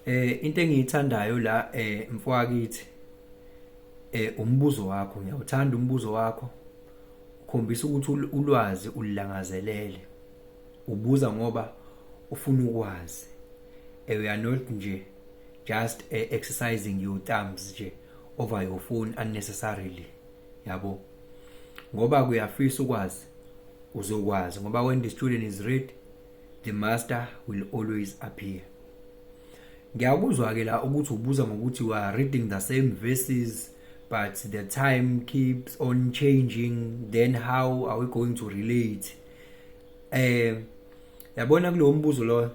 Into engiyithandayo la mfowakakithi umbuzo wakho, ngiyawuthanda umbuzo wakho. Ukhombisa ukuthi ulwazi ulilangazelele. Ubuza ngoba ufuna ukwazi. We are not nje just exercising your thumbs nje over your phone unnecessarily. Yabo. Ngoba kuyafisa ukwazi uzokwazi ngoba when the student is read the master will always appear. Ngiyakuzwa ke la ukuthi ubuza ngokuthi we are reading the same verses but the time keeps on changing, then how are we going to relate? Yabona kulo mbuzo lo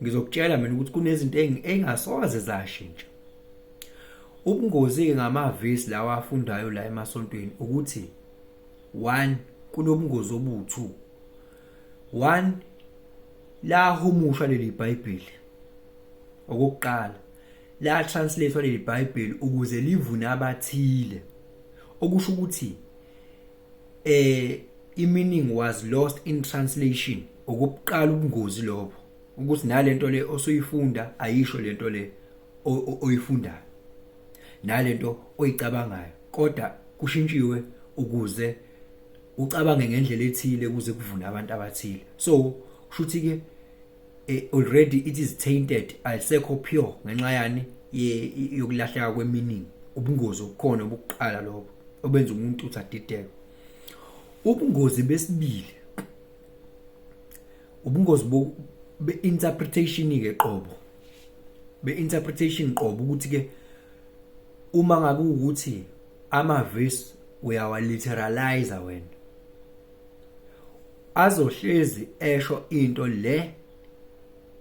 ngizokutshela mina ukuthi kunezinto engasoze zashintsha. Ubungozi ngamavesi lawa afundayo la emasontweni ukuthi 1 kunobungozi obu2. 1 la humusha leli Bible. Okokuqala la translate leli Bible ukuze livune abathile. Okusho ukuthi i-meaning was lost in translation. Okuqala ubungozi lobo ukuthi nalento le osuyifunda ayisho lento le oyifundayo. Nalento oyicabangayo kodwa kushintshiwe ukuze ucabange ngendlela ethile ukuze kuvune abantu abathile. So kushuthi ke already it is tainted, alisekho pure ngenxa yani yokulahleka kwemeaning. Ubungozi obukhona obuqala lobo obenza umuntu uthi adideke. Ubungozi besibili ubungozi be-interpretation ke qobo. Be-interpretation qobo ukuthi ke uma ngabe ukuthi ama-verse uyawaliteralize wena azohlezi esho into le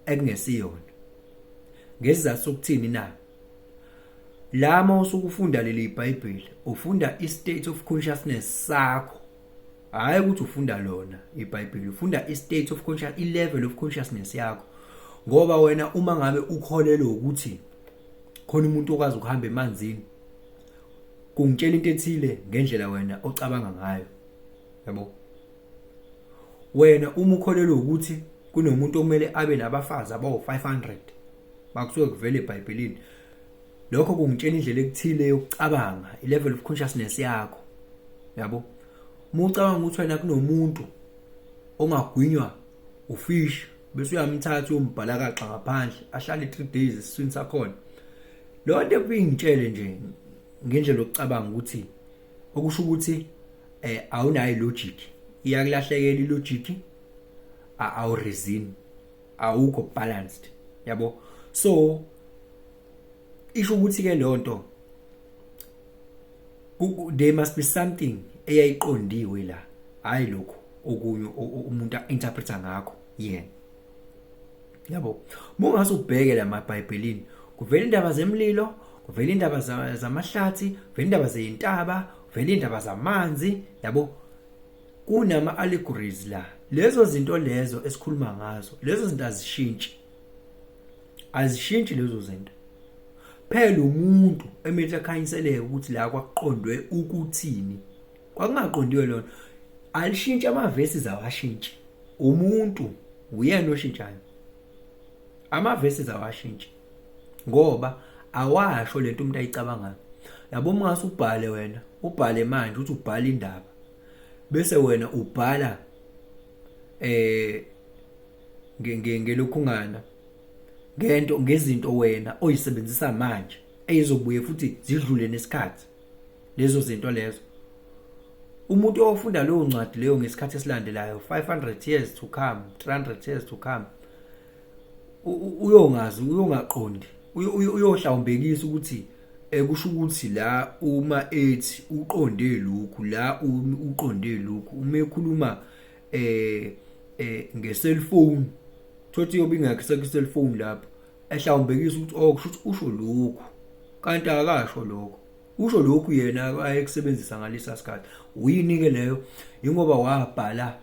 ekungesiyona. Ngesizathu sokuthini na? Lama usukufunda leli iBhayibheli ufunda i-state of consciousness sakho. Hayi ukuthi ufunda lona iBhayibheli, ufunda i-state of consciousness, i-level of consciousness yakho. Ngoba wena uma ngabe ukholelwe ukuthi khona umuntu okwazi ukuhamba emanzini, kungitshela into ethile ngendlela wena ocabanga ngayo. Yabo? Wena uma ukholelwe ukuthi kunomuntu okumele abe nabafazi abawu500 bakusuke kuvela eBhayibhelini, lokho kungitshela indlela ekuthile yokucabanga, i-level of consciousness yakho. Yabo? Uma ucabanga ukuthi wena kunomuntu ongagwinywa ufish bese uyamthatha uyombhala kaxa ngaphandle ahlale 3 days esiswini sakhona, lo nto kuyingitshele nje ngendlela yokucabanga ukuthi okusho ukuthi awunayo logic, iyakulahlekela ilogic, awu reason, awukho balanced. Yabo? So isho ukuthi ke lonto there must be something eyayiqondiwe la, hayi lokho okunye umuntu interpreta ngakho yena. Yabo? Mongase ubheke la maBhayibhelini kuvela indaba zemlilo, kuvela indaba zamahlathi, kuvela indaba zeintaba, kuvela indaba zamanzi. Yabo? Kunama allegories la. Lezo zinto lezo esikhuluma ngazo, lezo zinto azishintshi lezo zinto. Phela umuntu emele akhanyiseleke ukuthi la kwaqondwe ukuthini. Kwakungaqondiwe lona. Alishintshe amavesi zawashintshi. Umuntu uyena oshintshayo. Amavesi awashintshi ngoba awasho lento umuntu ayicabangayo. Yabo mngase ubhale wena, ubhale manje uthi ubhala indaba bese wena ubhala ngelokhungana ngento ngezinto wena oyisebenzisa manje ezizobuye futhi zidlule nesikhathi. Lezo zinto lezo umuntu ofunda leyo ncwadi leyo ngesikhathi esilandelayo 500 years to come, 300 years to come, uyongazi, uyongaqondi, uyohlawumbekisa ukuthi kusho ukuthi la uma ethi uqonde lokhu, la uqonde lokhu, uma ekhuluma nge-cellphone thothi yobingakho se-cellphone lapho ehlawumbekisa ukuthi kusho ukuthi usho lokhu kanti akasho lokho. Usho lokhu yena ayekusebenzisa ngalesa sikhathi. Uyinike leyo ingoba wabhala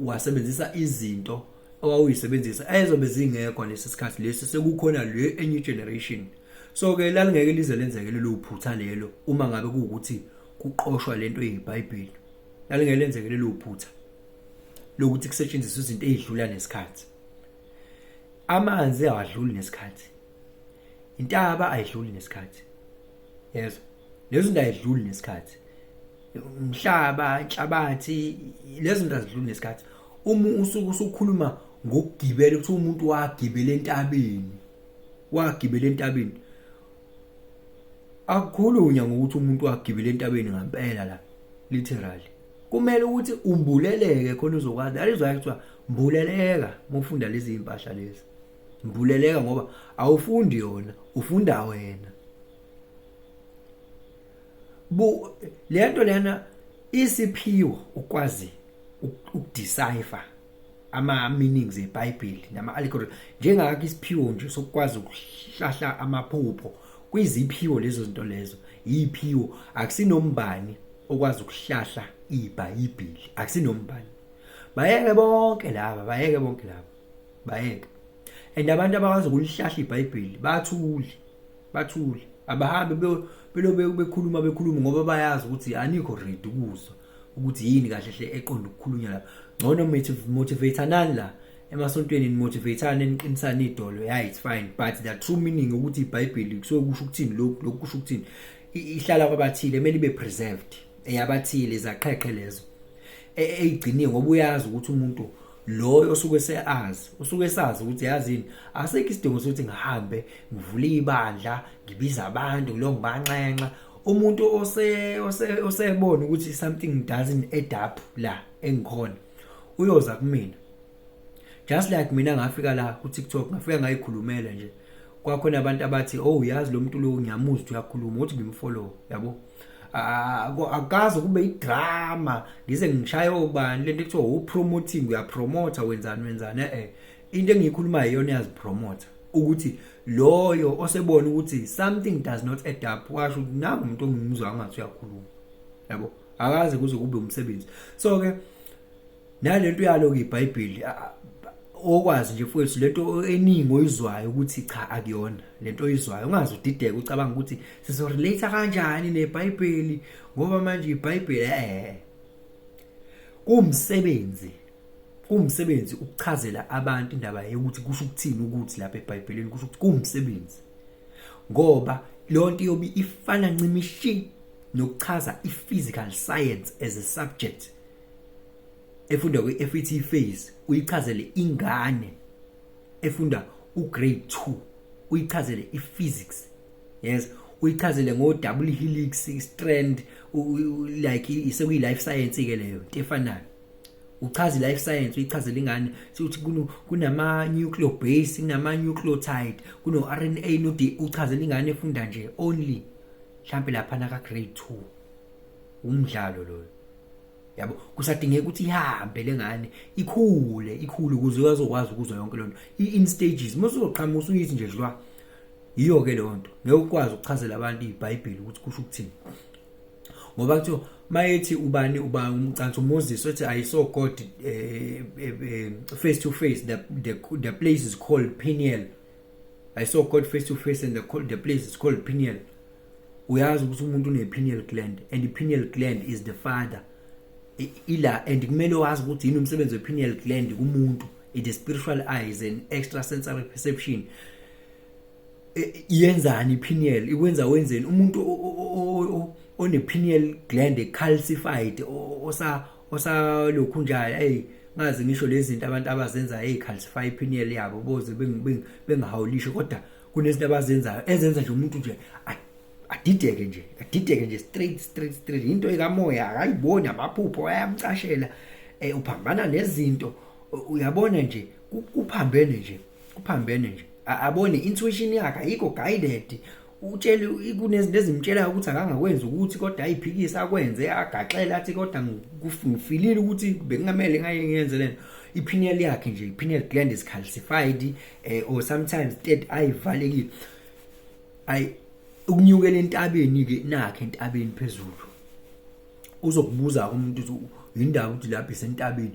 wasebenzisa izinto owawuyisebenzisa ezobe zingekho lesi sikhathi lesi sekukhona le enye generation. So ke lalingeke lize lenzeke lelo phutha lelo uma ngabe kuukuthi kuqoshwa lento eyiBhayibheli. Lalingeke lenzeke lelo phutha lokuthi kusetshenziswe izinto ezidlula nesikhathi. Amanzi awadluli nesikhathi. intaba ayidluli nesikhathi. Yezwa, lezo zinto ayidluli nesikhathi. Umhlaba, inhlabathi, lezo zinto azidluli nesikhathi. Uma usuku usukhuluma ngokugibela ukuthi umuntu wagibela entabeni, wagibela entabeni, akukhulunywa ngokuthi umuntu wagibela entabeni ngempela la, literally. Kumele ukuthi umbuleleke khona uzokwazi. Alizwa kuthiwa mbuleleka uma ufunda lezi impahla lezi. Mbuleleka ngoba awufundi yona, ufunda wena. Lento lena isiphiwo ukwazi ukudecipher ama meanings eBhayibheli nama allegory njengakho isiphiwo nje sokwazi ukuhlahla amaphupho kwiziphiwo lezo zinto lezo. Yiphiwo, akusinombani okwazi ukuhlahla iBhayibheli, akusinombani. Bayeke bonke laba, bayeke. And abantu abakwazi ukulihlahla iBhayibheli bathuli. Abahambe bekhuluma ngoba bayazi ukuthi anikho ready ukuzwa ukuthi yini kahle hle eqonda ukukhulunywa lapha. Ngcono motivateanani la emasontweni, motivateane niqinisana idolo. Yeah, it's fine, but the true meaning ukuthi iBhayibheli kusuke kusho ukuthini, lokhu kusho ukuthini, ihlala kwabathile, emeli be preserved. Eyabathile izaqheqhe lezo eyigciniwe ngoba uyazi ukuthi umuntu lo osuke esazi ukuthi yazini asekho isidingo sokuthi ngihambe ngivule ibandla ngibiza abantu lo ngibanxenxa. Umuntu osebona ukuthi something doesn't add up la engikhona uyoza kumina, just like mina ngafika la ku TikTok ngafika ngayikhulumela nje. Kwakhona abantu abathi oh yazi lo muntu lo ngiyamuzwa ukuthi uyakhuluma ukuthi ngimfollow, yabo. Akazi kube idrama ngize ngishaya obani lento ekuthiwa upromoting, uyapromota wenzani into engiyikhuluma iyona yazipromota ukuthi loyo osebona ukuthi something does not add up washo ukuthi nangu umuntu ongimuzwa ngathi uyakhuluma, yabo. Akaze kuze kube umsebenzi. So ke nalento yalo iBhayibheli okwazi nje futhi lento eningi oyizwayo ukuthi cha akuyona lento oyizwayo, ungaze udideke ucabanga ukuthi sizorelate kanjani neBhayibheli ngoba manje iBhayibheli kumsebenzi ukuchazela abantu indaba yokuthi kusho ukuthini ukuthi lapha eBhayibhelini kusho ukuthi kumsebenzi, ngoba lonto yobi ifana ncimishi nokuchaza iphysical science as a subject. Efunda kwi-FET phase uyichazele ingane efunda ugrade 2 uyichazele iphysics, yes, uyichazele ngo double helix strand like isekuyi life science ke leyo into efanayo. Uchaza life science uyichazele ingane ukuthi kunama nucleobase, kunama nucleotide, kuno RNA no DNA. Uchazele ingane efunda nje only mhlambe lapha na ka grade 2. Umdlalo lo, yabo. Kusadingeka ukuthi ihambe lengane ikhule ukuze uyazokwazi ukuzwa yonke lonto in stages. Musuzoqhamuka usuyithi nje dlwa yiyo ke lonto ngeke ukwazi ukuchazela abantu iBhayibheli ukuthi kusho ukuthini, ngoba kuthiwa mayethi ubani umcansi uMoses uthi I saw God face to face. The place is called Peniel. I saw God face to face and the place is called Peniel. Uyazi ukuthi umuntu une pineal gland and the pineal gland is the father. Ila and kumele wazi ukuthi yini umsebenzi we pineal gland kumuntu. It is spiritual eyes and extrasensory perception. Yenzani pineal ikwenza wenzeni umuntu one pineal gland calcified osa lokhu njalo ngazi ngisho lezi zinto abantu abazenza calcify pineal yabo boze bengahawulisho, kodwa kunezinto abazenzayo ezenza nje umuntu nje adideke nje straight into ekamoya akayiboni amaphupho ayamcashela uphambana nezinto uyabona nje kuphambene nje abone intuition yakhe ayikho guided. Utshela kunezinto ezimtshela ukuthi akangakwenza ukuthi kodwa ayiphikisa akwenze agaxela athi kodwa ngifilile ukuthi bengamele ngayenze lento. Ipineal yakhe nje, pineal gland is calcified or sometimes dead ayivalekile. Ukunyukela entabeni ke nakhe entabeni phezulu uzokubuza umuntu ukuthi indaba ukuthi lapha isentabeni.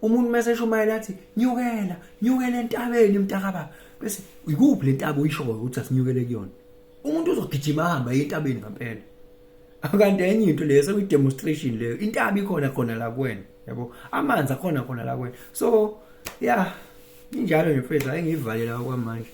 Umuntu mesesho mayela athi nyukela entabeni mntakababa, bese ikuphi le ntaba uyishoyo ukuthi asinyukele kuyona. Umuntu uzogijima ahamba entabeni ngempela. Akanti enye into leyo seku demonstration leyo. Intaba ikhona khona la kuwena, yabo. Amanzi akhona la kuwena. So yeah, injalo nje mfethu ayingivalela kwamanje.